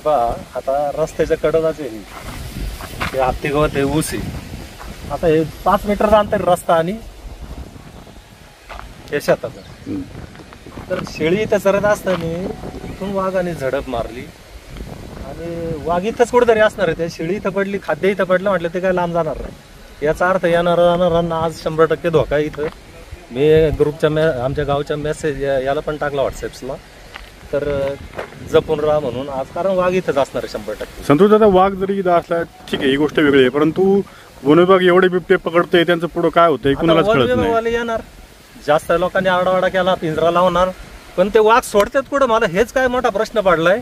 पहा आता रस्त्याच्या कडेलाच आहे हे हत्ती गवत हे ऊस आहे. आता हे 5 मीटरचा अंतर रस्ता आणि हे शेताचं. तर शेळी इथं चरत असताना इथून वाघाने झडप मारली आणि वाघ इथंच कुठेतरी असणार आहे. त्या शेळी इथं पडली, खाद्य इथं पडलं, म्हटलं ते काय लांब जाणार नाही. याचा अर्थ जाणाऱ्यांना आज 100% धोका आहे. इथं मी ग्रुपच्या आमच्या गावच्या मेसेज याला पण टाकला व्हॉट्सअपला, तर जपून राहा म्हणून आज, कारण वाघ इथंच असणार आहे 100%. संतोष दादा, वाघ जरी इथं असला ठीक आहे, ही गोष्ट वेगळी आहे, परंतु वन विभाग एवढे बिबटे पकडतोय, त्यांचं पुढं काय होतंय कुणालाच कळत नाही. येणार, जास्त लोकांनी आरडावाडा केला, पिंजरा लावणार, पण ते वाघ सोडतात कुठं? मला हेच काय मोठा प्रश्न पडलाय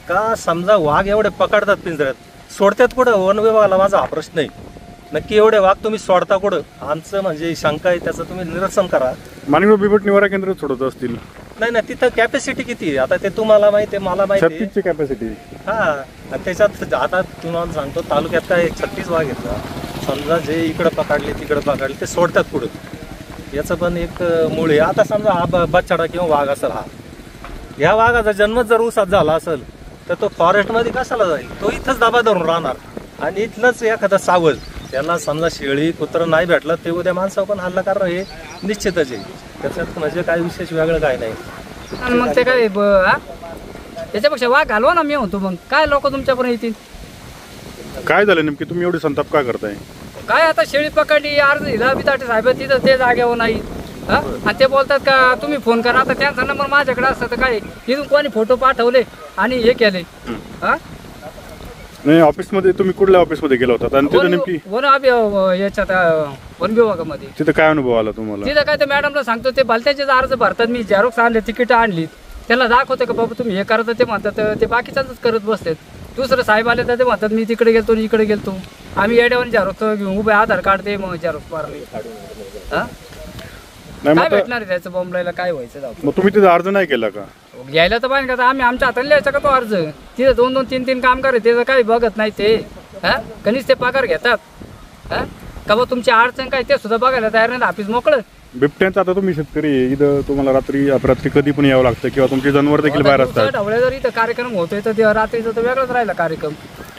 का. समजा वाघ एवढे पकडतात पिंजऱ्यात, सोडतात कुठं? वन विभागाला माझा हा प्रश्न आहे. नक्की एवढे वाघ तुम्ही सोडता कुठं? आमचं म्हणजे शंका आहे, त्याचं तुम्ही निरसन करा. मानवी बिबट निवारा केंद्र सोडत असतील. नाही, तिथं कॅपॅसिटी किती आहे आता ते तुम्हाला माहिती आहे, मला माहिती आहे. 36ची कॅपॅसिटी. हा, त्याच्यात आता तुम्हाला सांगतो, तालुक्यात काय 36 वाघ आहेत. समजा जे इकडं पकडले तिकडं पकडले, ते सोडतात पुढं. याचं पण एक मूळ आहे. आता समजा हा बछडा किंवा वाघ असेल, ह्या वाघाचा जन्म जर ऊसात झाला असेल तर तो फॉरेस्टमध्ये कशाला जाईल? तो इथंच दाबा धरून राहणार आणि इथलंच एखादा सावज, त्याला समजा शेळी कुत्रं नाही भेटलं ते उद्या माणसावर पण हल्ला करणं हे निश्चितच आहे. त्याच्यात म्हणजे काय विशेष वेगळं काय नाही. आणि मग ते काय त्याच्यापेक्षा वाघ घालवा ना, मी म्हणतो. मग काय लोक तुमच्यापर्यंत येतील? काय झालं नेमकी, तुम्ही एवढी संताप काय करताय? काय आता शेळी पकडली, अर्ज दिला बिताटे साहेब, तिथं ते जागेवर नाही. आणि ते बोलतात का तुम्ही फोन करा. आता त्यांचा नंबर माझ्याकडे असतं तर काय, इथून कोणी फोटो पाठवले आणि हे केले. नाही, ऑफिसमध्ये तुम्ही कुठल्या ऑफिसमध्ये गेला होता आणि तिथं नेमकी याच्यात वन विभागामध्ये तिथं काय अनुभव आला तुम्हाला? तिथं काय, तर मॅडमला सांगतो ते भलत्याचे अर्ज भरतात, मी झेरॉक्स आणले, तिकीट आणली, त्याला दाखवते का बाबा तुम्ही हे करता, ते म्हणतात ते बाकीच्याच करत बसतात. दुसरं साहेब आले तर ते म्हणतात मी तिकडे गेलतो इकडे गेलतो. आम्ही येड्यावर झेरॉक्स घेऊन उभे आधार कार्ड ते मग झेरॉक्स मारले. काय भेटणार आहे त्याचं? बॉम्बलायला काय व्हायचं? मग तुम्ही तिथं अर्ज नाही केला का? घ्यायला तर पाहिजे का, आम्ही आमच्या हाताने लिहायचा का तो अर्ज? तिथे 2-2, 3-3 काम करे, त्याचं काही बघत नाही ते. कधीच ते पगार घेतात का बा? तुमची अडचण काय ते सुद्धा बघायला तयार नाही. ऑफिस मोकळं. बिबट्यांचा आता तुम्ही शेतकरी इथं तुम्हाला रात्री अपरात्री कधी पण यावं लागतं किंवा तुमचे जनावर देखील बाहेर असतात. ढवळे जर इथं कार्यक्रम होतोय तर रात्रीचा तर वेगळाच राहिला कार्यक्रम.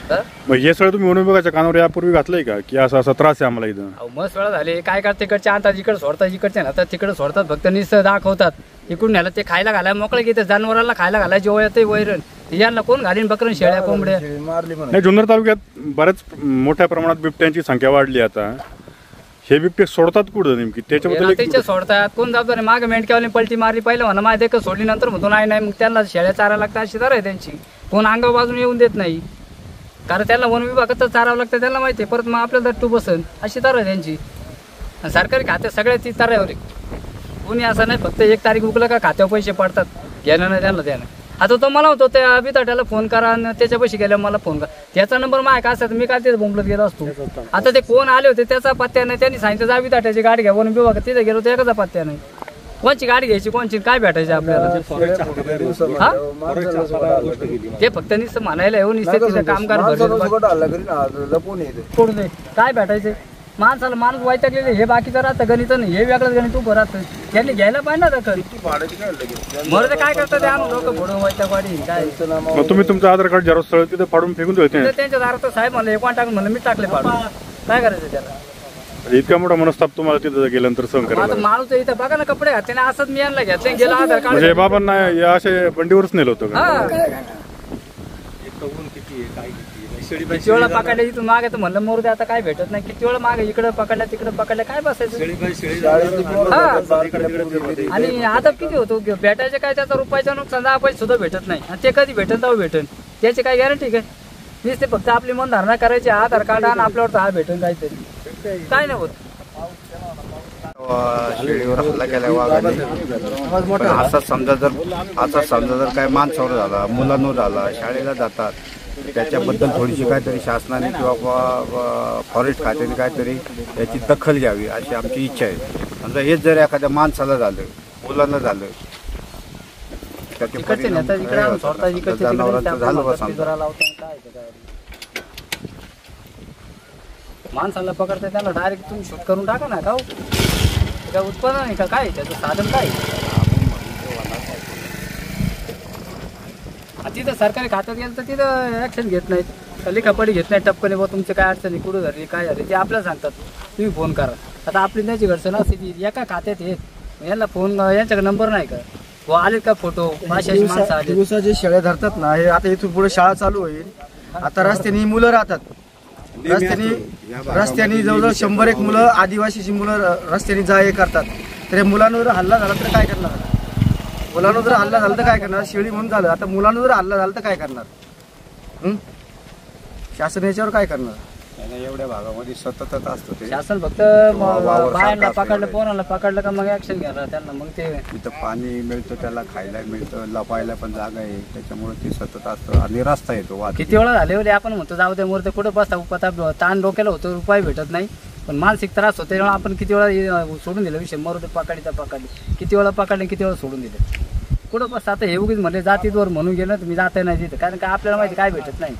मग हे सगळं तुम्ही वन विभागाच्या कानावर यापूर्वी घातलंय का की असा असा त्रास आहे आम्हाला इथं? मस्त वेळा झाले. काय करते, तिकडचे आणतात इकडे सोडतात, इकडचे ना तिकडे सोडतात, फक्त निसं दाखवतात. इकडून न्यायला ते खायला घालायला मोकळे घेते, जनावरांना खायला घालायला जेव्हा येते वैरण यांना कोण घालीन? बकरन, शेळ्या, कोंबड्या. नाही, जुन्नर तालुक्यात बऱ्याच मोठ्या प्रमाणात बिबट्यांची संख्या वाढली. आता हे बिबटे सोडतात कुठं नेमकी? त्याच्याबद्दल सोडतात कोण जबाबदार? मागे मेंढक्यावाली पलटी मारली पहिलं म्हणा, माझ्या देखत सोडली, नंतर म्हणतो नाही मग त्यांना शेळ्या चारायला लागतात. अशी तर आहे त्यांची, कोण अंगावर बाजून येऊन देत नाही, कारण त्याला वन विभागातच चारावं लागतं, त्याला माहिती आहे. परत मग आपल्याला दट्टू बसन, अशी तर आहे त्यांची. सरकारी खाते सगळ्या ती तऱ्यावर कोणी असं नाही, फक्त 1 तारीख उगलं का खात्यावर पैसे पडतात, घेणं नाही त्यांना द्यानं. आता तो मला होतो त्या बिताट्याला फोन करा आणि त्याच्या पैसे गेल्यावर मला फोन करा, त्याचा नंबर माझ्या का असतात, मी काय ते बोंबलत गेलो असतो. आता ते कोण आले होते त्याचा पत्त्या नाही. त्यांनी सांगितलं जा बिताट्याची गाडी घ्या, वन विभागात तिथे गेलो तर एकाचा पत्त्या नाही. कोणची गाडी घ्यायची, कोणची काय भेटायची आपल्याला? ते फक्त नुसतं म्हणायला येऊन तिथं कामगार काय भेटायचे माणसाला? माणूस वैतागलेले, हे बाकीचं राहतं गणित नाही, हे वेगळंच गणित उभं राहतं. त्यांनी घ्यायला पाहिजे ना दखल. मग काय करतात ते आणून लोक फोडून वैतागवाडी काय. तुम्ही तुमचं आधार कार्ड झेरॉक्स स्थळ तिथे फाडून फेकून द्यायचे त्यांच्या दारात. साहेब म्हणलं हे कोण टाकून, म्हणलं मी टाकले फाडून. काय करायचं त्याला? इतका मोठा मनस्ताप तुम्हाला तिथं गेल्यानंतर सहन करायला? माणूस इथं बघा ना, कपडे घातले असंच मी यांना घेतले, गेला आधार कार्ड. म्हणजे बाबांना या असे बंडीवरच नेलं होतं का? किती वेळा पकडल्या इथून मागे, तर म्हणलं मोरू दे, आता काय भेटत नाही. किती वेळा मागे इकडे पकडल्या तिकडे पकडल्या, काय बसायचं? आणि आता किती होतो भेटायचे काय, त्याचा रुपयाचं नुकसान 10 पैसे सुद्धा भेटत नाही. आणि ते कधी भेटन तेव्हा भेटन, त्याची काय गॅरंटी काय? मीच ते फक्त आपली मन धारणा करायची, आधार कार्ड आणि आपल्यावर हा भेटून काहीतरी काय नाही होत. शेळीवर हल्ला केला वाघाने. असाच समजा जर काय माणसावर झाला, मुलांवर झाला, शाळेला जातात, त्याच्याबद्दल थोडीशी काहीतरी शासनाने किंवा फॉरेस्ट खात्याने काहीतरी याची दखल घ्यावी अशी आमची इच्छा आहे. समजा हेच जर एखाद्या माणसाला झालं, मुलांना झालं, माणसाला पकडते त्याला डायरेक्ट तुम्ही शूट करून टाका ना. का काय उत्पादन आहे का, काय त्याचं साधन काय? तिथं जिथं सरकारी खात्यात गेलं तर तिथं ऍक्शन घेत नाहीत, लिखापडी घेत नाही, टपकने बुवा तुमचे काय अडचणी कुठं झाली काय झाली ते आपल्याला सांगतात, तुम्ही फोन करा. आता आपली त्याची घडचण असते ती एका खात्यात येत यांना फोन, यांच्याकडे नंबर नाही का, व आले का फोटो, माणसं आले. दिवसा जे शेळ्या धरतात ना, हे आता इथून पुढे शाळा चालू होईल. आता रस्त्याने मुलं राहतात, रस्त्याने जवळजवळ 100-1 मुलं आदिवासीची मुलं रस्त्याने जा ये करतात. तर मुलांवर हल्ला झाला तर काय करणार? मुलांवर जर हल्ला झाला तर काय करणार? शेळी म्हणून झालं, आता मुलांवर जर हल्ला झाला तर काय करणार? शासन याच्यावर काय करणार? एवढ्या भागामध्ये सततच असतं ते. शासन फक्त बायांना पकडलं, पोरांना पकडलं का मग ऍक्शन घ्यायला त्यांना. मग ते इथं पाणी मिळतं, त्याला खायला मिळतं, लपायला पण जागा आहे, त्याच्यामुळे ते सतत असतं. आणि रस्ता येतो वाहतूक. किती वेळा झाले होते आपण म्हणतो जाऊ दे मूर्ती कुठं बसता उपता, ताण डोक्याला होतो, उपाय भेटत नाही, पण मानसिक त्रास होते. तेव्हा आपण किती वेळा सोडून दिलं विषय, मरू ते पकडली, किती वेळा पकडले, किती वेळा सोडून दिले. कुठं बसता आता हे उगीच म्हणले जातीवर म्हणून गेलं तुम्ही जाता नाही तिथं, कारण का आपल्याला माहिती काय भेटत नाही.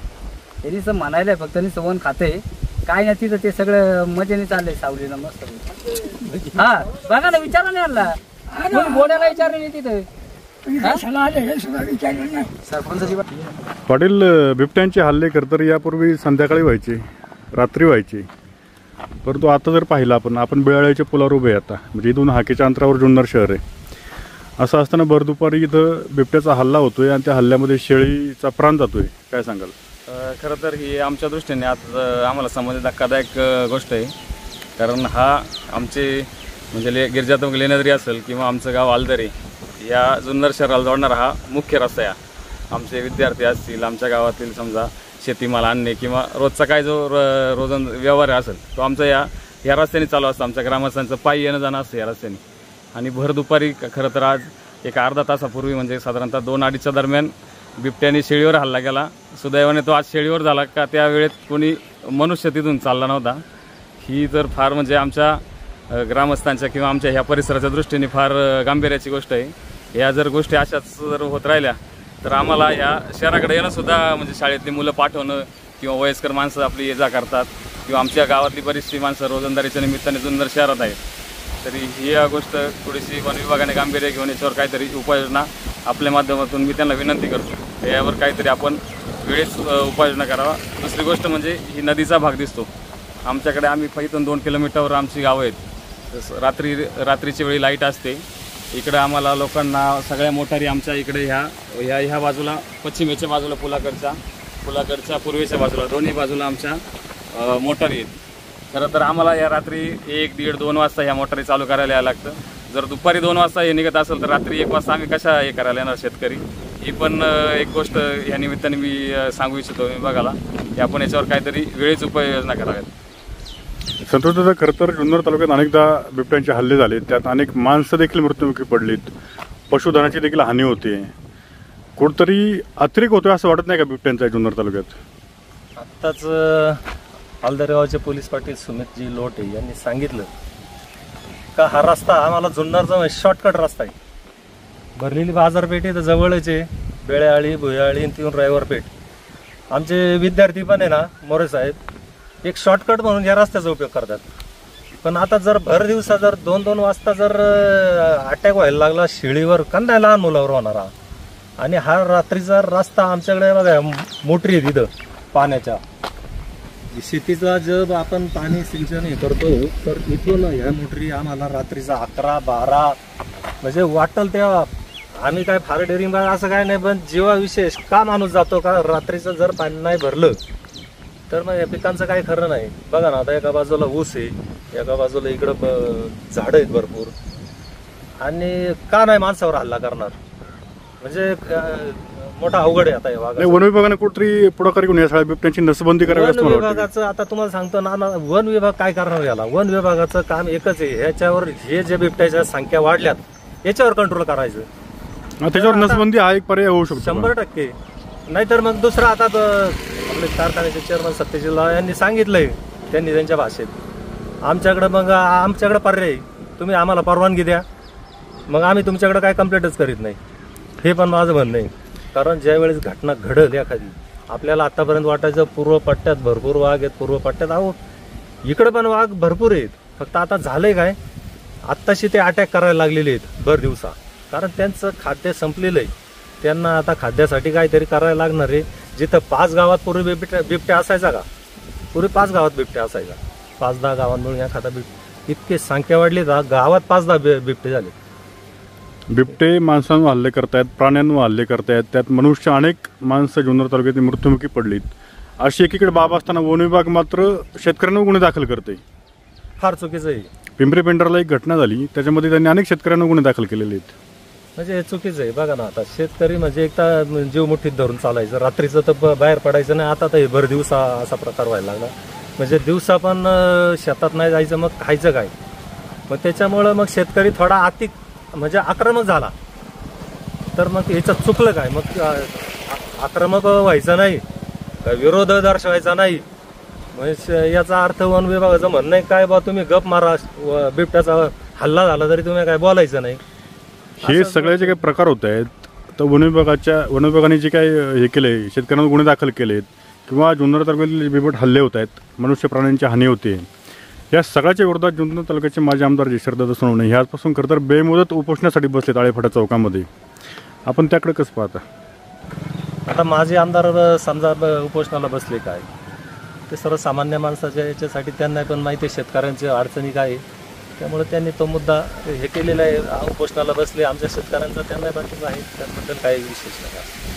त्यांनी सं म्हणायला फक्त वन खाते काय नाही तिथं, ते सगळं मजेने चाललंय सावलीला मस्त. हा बघा ना, विचारा नाही आणला कोणी, बोलायला विचारलं नाही तिथं. सरपंचाची पाटील, बिबट्यांचे हल्ले खरं यापूर्वी संध्याकाळी व्हायचे, रात्री व्हायचे, परंतु आता जर पाहिलं आपण बेळाळ्याच्या पुलावर उभे आता, म्हणजे इथून हाकेच्या अंतरावर जुन्नर शहर आहे. असं असताना भर दुपारी इथं बिबट्याचा हल्ला होतोय आणि त्या हल्ल्यामध्ये शेळीचा प्राण जातोय, काय सांगाल? खरं तर ही आमच्या दृष्टीने आज आम्हाला समजले धक्कादायक गोष्ट आहे. कारण हा आमचे म्हणजे गिरिजात्मक लेण्याद्री असेल किंवा आमचं गाव आलदरी या जुन्नर शहराला जोडणारा हा मुख्य रस्ता आहे. आमचे विद्यार्थी असतील, आमच्या गावातील समजा शेतीमाल आणणे किंवा रोजचा काय जो रोजन व्यवहार असेल तो आमचा या रस्त्याने चालू असतो. आमच्या ग्रामस्थांचं पायी येणं जाणं असतं या रस्त्याने. आणि भर दुपारी खरं तर आज एक अर्धा तासापूर्वी म्हणजे साधारणतः 2-2:30च्या दरम्यान बिबट्याने शेळीवर हल्ला केला. सुदैवाने तो आज शेळीवर झाला का त्या वेळेत कोणी मनुष्य तिथून चालला नव्हता. ही तर फार म्हणजे आमच्या ग्रामस्थांच्या किंवा आमच्या ह्या परिसराच्या दृष्टीने फार गांभीर्याची गोष्ट आहे. या जर गोष्टी अशाच जर होत राहिल्या तर आम्हाला या शहराकडे येणं सुद्धा म्हणजे शाळेतली मुलं पाठवणं किंवा वयस्कर माणसं आपली ये जा करतात किंवा आमच्या गावातली बरीचशी माणसं रोजंदारीच्या निमित्ताने जुन्नर शहरात आहेत. तरी ही गोष्ट थोडीशी वन विभागाने गांभीर्य घेऊन याच्यावर काहीतरी उपाययोजना आपल्या माध्यमातून मी त्यांना विनंती करतो, यावर काहीतरी आपण वेळेस उपाययोजना करावा. दुसरी गोष्ट म्हणजे ही नदीचा भाग दिसतो आमच्याकडे. आम्ही इथून 2 किलोमीटरवर आमची गावं आहेत. रात्रीची वेळी लाईट असते. इकडं आम्हाला लोकांना सगळ्या मोटारी आमच्या इकडे ह्या बाजूला पश्चिमेच्या बाजूला पुलाकडच्या पूर्वेच्या बाजूला दोन्ही बाजूला आमच्या मोटारी आहेत. खरं तर आम्हाला या रात्री 1, 1:30, 2 वाजता ह्या मोटारी चालू करायला यायला लागतं. जर दुपारी 2 वाजता हे निघत असेल तर रात्री 1 वाजता आम्ही कशा हे करायला येणार शेतकरी. ही पण एक गोष्ट या निमित्ताने मी सांगू इच्छितो विभागाला की आपण याच्यावर काहीतरी वेळेच उपाययोजना कराव्यात. संतोषदादा, खरं तर जुन्नर तालुक्यात अनेकदा बिबट्यांचे हल्ले झाले, त्यात अनेक माणसं देखील मृत्युमुखी पडलीत, पशुधनाची देखील हानी होते. कुठतरी अतिरेक होतोय असं वाटत नाही का बिबट्यांचा जुन्नर तालुक्यात? आत्ताच आलदरेगावचे पोलीस पाटील सुमितजी लोटे यांनी सांगितलं का हा रस्ता आम्हाला जुन्नरचा शॉर्टकट रस्ता आहे. भरलेली बाजारपेठ आहे तर जवळच आहे, बेळ्याळी, भुयाळी, तिथून ड्रायव्हर आमचे विद्यार्थी पण आहे ना मोरे साहेब, एक शॉर्टकट म्हणून या रस्त्याचा उपयोग करतात. पण आता जर भर दिवसा जर 2-2 वाजता जर अटॅक व्हायला लागला शेळीवर, कंदा लहान मुलावर होणारा, आणि हा रात्रीचा रस्ता आमच्याकडे बघा मोटरी आहे तिथं पाण्याच्या, शेतीचा जब आपण पाणी सिंचन हे करतो तर इथून ह्या मोटरी आम्हाला रात्रीचा 11-12 म्हणजे वाटल तेव्हा. आम्ही काय फार डेअरिंग असं काय नाही, पण जेव्हा विशेष का माणूस जातो का रात्रीचं जर पाणी नाही भरलं तर मग या पिकांचं काही खरं नाही. बघा ना, आता एका बाजूला ऊस आहे, एका बाजूला इकडं झाडं आहेत भरपूर, आणि का नाही माणसावर हल्ला करणार, म्हणजे मोठा अवघड आहे. आता वन विभागाने कुठतरी पुढाकार घेऊन या सगळ्या बिबट्यांची नसबंदी करावी. वन विभागाचं आता तुम्हाला सांगतो ना, वन विभाग काय करणार याला? वन विभागाचं काम एकच आहे, ह्याच्यावर हे जे बिबट्याच्या संख्या वाढल्यात याच्यावर कंट्रोल करायचं. त्याच्यावर नसबंदी हा एक पर्याय होऊ शकतो 100%. नाहीतर मग दुसरा आता आपले कारखान्याचे चेअरमन सत्यजितराव यांनी सांगितलंय, त्यांनी त्यांच्या भाषेत आमच्याकडे पर्याय, तुम्ही आम्हाला परवानगी द्या, मग आम्ही तुमच्याकडे काय कंप्लेंटच करीत नाही. हे पण माझं म्हणणं आहे. कारण ज्यावेळेस घटना घडल एखादी, आपल्याला आतापर्यंत वाटायचं पूर्व पट्ट्यात भरपूर वाघ आहेत, पूर्व पट्ट्यात आहो इकडे पण वाघ भरपूर आहेत, फक्त आता झालंय काय, आत्ताशी ते अटॅक करायला लागलेले आहेत भर दिवसा, कारण त्यांचं खाद्य संपलेलं आहे. त्यांना आता खाद्यासाठी काहीतरी करायला लागणार आहे. जिथं 5 गावात पूर्वी बिबट्या असायचा का? पूर्वी 5 गावात बिबट्या असायचा. 5-10 गावात मिळून एखादा इतकी संख्या वाढली तर गावात 5-10 बिबटे झाले. बिबटे माणसांवर हल्ले करतायत, प्राण्यांवर हल्ले करतायत. त्यात मनुष्य अनेक माणसं जुन्नर तालुक्यात मृत्युमुखी पडलीत. अशी एकीकडे बाब असताना वन विभाग मात्र शेतकऱ्यांवर गुन्हे दाखल करते. फार चुकीचं आहे. पिंपरी पेंढारला एक घटना झाली, त्याच्यामध्ये त्यांनी अनेक शेतकऱ्यांवर गुन्हे दाखल केलेले आहेत. म्हणजे हे चुकीचं आहे. बघा ना, आता शेतकरी म्हणजे एकदा जीव मुठीत धरून चालायचं, रात्रीचं तर बाहेर पडायचं नाही. आता तर हे भर दिवसा असा प्रकार व्हायला लागला. म्हणजे दिवसा पण शेतात नाही जायचं, मग खायचं काय? मग त्याच्यामुळं मग शेतकरी थोडा अति म्हणजे आक्रमक झाला. तर मग याच्यात चुकलं काय? मग आक्रमक व्हायचं नाही, विरोध दर्शवायचा नाही. म्हणजे याचा अर्थ वन विभागाचं म्हणणं आहे काय बा, तुम्ही गप मारा, बिबट्याचा हल्ला झाला तरी तुम्ही काय बोलायचं नाही. हे सगळे जे काही प्रकार होत आहेत, तर वन विभागाने जे काही हे केले, शेतकऱ्यांवर गुन्हे दाखल केलेत किंवा जुन्नर तालुक्यातील बिबट हल्ले होत आहेत, मनुष्य प्राण्यांची हानी होते, या सगळ्याच्या विरोधात जुन्नर तालुक्याचे माजी आमदार जयश्रीदादा सोनवणे हे आजपासून खरं तर बेमुदत उपोषणासाठी बसलेत आळेफाटा चौकामध्ये. आपण त्याकडे कसं पाहता? आता माझे आमदार समजा उपोषणाला बसले काय, ते सर्वसामान्य माणसाच्या याच्यासाठी त्यांना पण माहिती आहे शेतकऱ्यांच्या अडचणी काय आहे. त्यामुळे त्यांनी तो मुद्दा हे केलेला आहे, उपोषणाला बसले. आमच्या शेतकऱ्यांचा त्यांना बाकीचं आहे, त्याबद्दल काही विशेष नाही.